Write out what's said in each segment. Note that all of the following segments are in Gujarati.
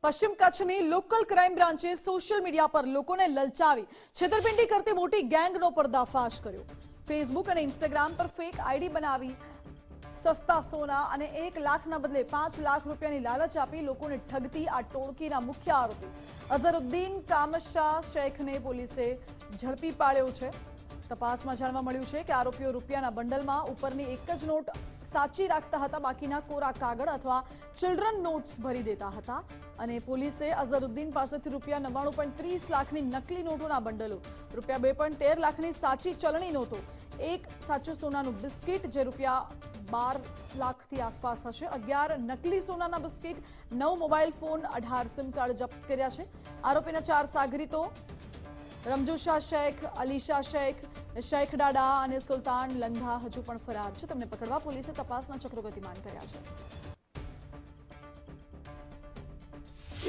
પશ્ચિમ કચ્છની લોકલ ક્રાઇમ બ્રાન્ચે સોશિયલ મીડિયા પર લોકોને લલચાવી છેતરપિંડી કરતી મોટી ગેંગનો પર્દાફાશ કર્યો। ફેસબુક અને ઇન્સ્ટાગ્રામ પર ફેક આઈડી બનાવી સસ્તા સોના અને 1 લાખના બદલે 5 લાખ રૂપિયાની લાલચ આપી લોકોને ઠગતી આ ટોળકીના મુખ્ય આરોપી અઝરુદ્દીન કામશા શેખને પોલીસે ઝડપી પાડ્યો છે। તપાસમાં જાણવા મળ્યું છે કે આરોપીઓ રૂપિયાના બંડલમાં ઉપરની એક જ નોટ સાચી રાખતા હતા, બાકીના કોરા કાગળ અથવા ચિલ્ડ્રન નોટ્સ ભરી દેતા હતા અને પોલીસે અઝરુદ્દીન પાસેથી રૂપિયા 99.30 લાખની નકલી નોટોના બંડલો, રૂપિયા 2.13 લાખની સાચી ચલણી નોટો, એક સાચું સોનાનું બિસ્કિટ જે રૂપિયા 12 લાખથી આસપાસ હશે, 11 નકલી સોનાના biscuit, 9 mobile phone, 18 sim card જપ્ત કર્યા છે। આરોપીના 4 સાગરીતો રમજુશા શેખ, અલીશા શેખ, શેખ ડાડા અને સુલતાન લંધા હજુ પણ ફરાર છે। તેમને પકડવા પોલીસે તપાસના ચક્રો ગતિમાન કર્યા છે।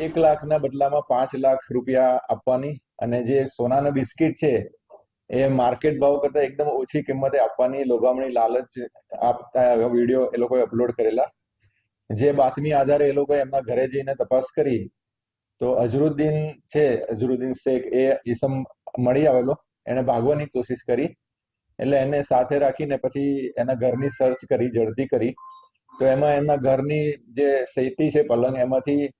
1 લાખના બદલામાં 5 લાખ રૂપિયા આપવાની અને જે સોનાના બિસ્કિટ છે એ માર્કેટ ભાવ કરતા એકદમ ઓછી કિંમતે આપવાની લોભામણી લાલચ આપતા વિડીયો એ લોકોએ અપલોડ કરેલા। જે બાતમી આધારે એ લોકોએ એમના ઘરે જઈને તપાસ કરી તો અઝરુદ્દીન છે, અઝરુદ્દીન શેખ એ ઈસમ મળી આવેલો। એને ભાગવાની કોશિશ કરી એટલે એને સાથે રાખીને પછી એના ઘરની સર્ચ કરી, ઝડપી કરી તો એમાં એમના ઘરની જે સેટી છે પલંગ, એમાંથી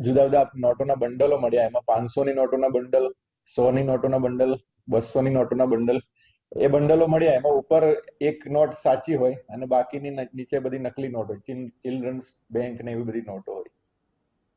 જુદા જુદા નોટોના બંડલો મળ્યા। એમાં 500ની નોટોના બંડલ, 100ની નોટોના બંડલ, 200ની નોટોના બંડલ, એ બંડલો મળ્યા। એમાં ઉપર એક નોટ સાચી હોય અને બાકીની નીચે બધી નકલી નોટ હોય, ચિલ્ડ્રન્સ બેંક ને એવી બધી નોટો હોય।